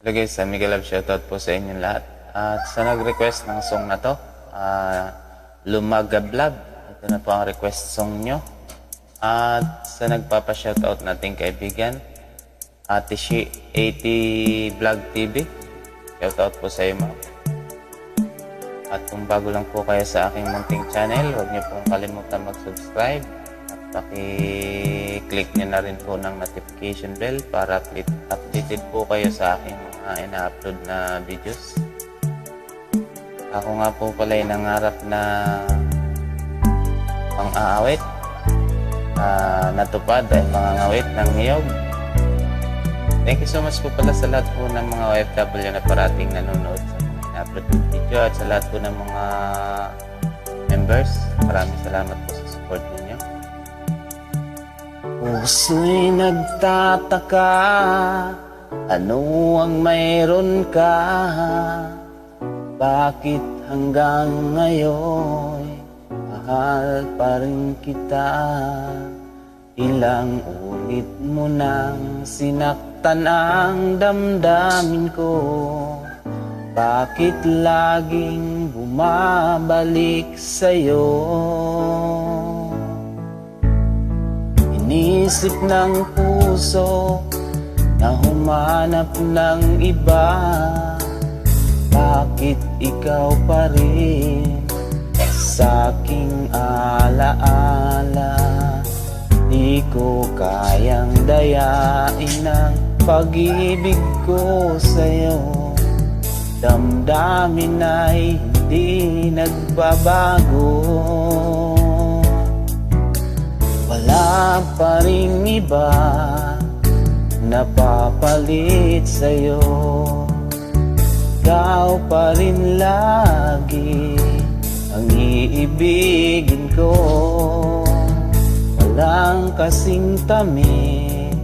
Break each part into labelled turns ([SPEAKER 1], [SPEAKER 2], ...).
[SPEAKER 1] Hello guys, Miguel Love, shoutout po sa inyong lahat. At sa nag-request ng song na to, Lumagablab. Ito na po ang request song nyo. At sa nagpapa-shoutout nating kaibigan, Ate Shi 80 Vlog TV. Shoutout po sa iyo, ma'am. At kung bago lang po kayo sa aking munting channel, huwag niyo pong kalimutan mag-subscribe. At paki-click niyo na rin po ng notification bell para updated po kayo sa aking mga ina-upload na videos. Ako nga po pala ay nangarap na pang-aawit. Natupad ay pangangawit ng niyog. Thank you so much po pala sa lahat po ng mga OFW na parating nanonood sa mga ina-upload video at sa lahat po ng mga members. Maraming salamat po sa support ninyo. Puso'y nagtataka, ano ang mayroon ka? Bakit hanggang ngayon mahal pa rin kita? Ilang ulit mo nang sinaktan ang damdamin ko. Bakit laging bumabalik sa'yo? Inisip ng puso na humanap ng iba. Bakit ikaw pa rin sa'king alaala? Di ko kayang dayain ang pag-ibig ko sa'yo. Damdamin ay hindi nagbabago. Wala pa rin iba napapalit sa'yo. Ikaw pa rin lagi ang iibigin ko. Walang kasing tamis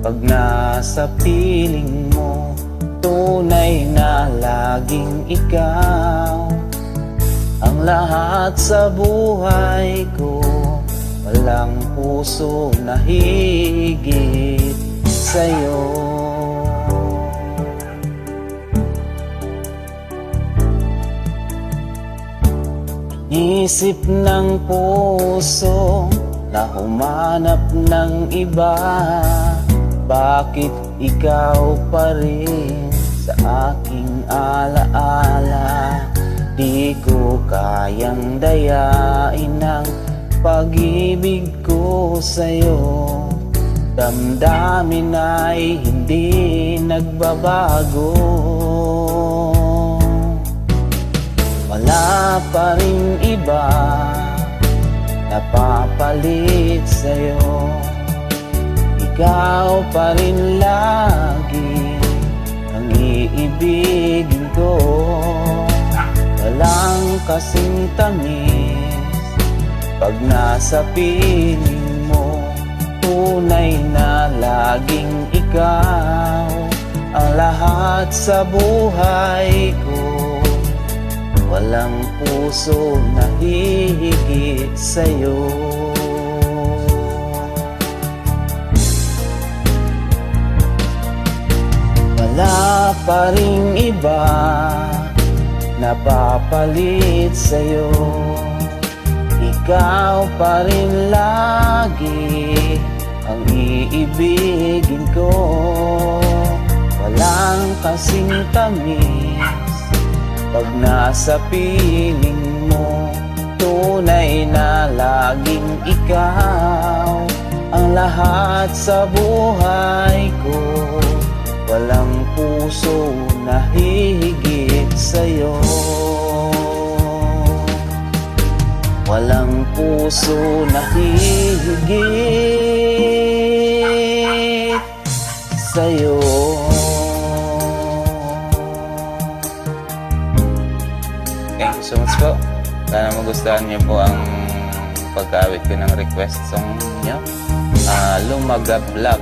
[SPEAKER 1] pag nasa piling mo. Tunay na laging ikaw ang lahat sa buhay ko. Walang puso na higit sa'yo. Isip ng puso na humanap ng iba. Bakit ikaw pa rin sa aking alaala? Di ko kayang dayain ang pag-ibig ko sa'yo. Damdamin ay hindi nagbabago. Wala pa rin iba napapalit sa'yo. Ikaw pa rin lagi ang iibigin ko. Walang kasing tamis pag nasa piling mo. Tunay na laging ikaw ang lahat sa buhay ko. Walang puso na hihigit sa'yo. Wala pa rin iba napapalit sa'yo. Ikaw pa rin lagi ang iibigin ko. Walang kasing tamis pag nasa piling mo. Tunay na laging ikaw ang lahat sa buhay ko. Walang puso na hihigit sa'yo. Walang puso na hihigit sa'yo. Thank you so much po. Sana magustuhan niyo po ang pag-awit ko ng request song niyo. Lumagablab.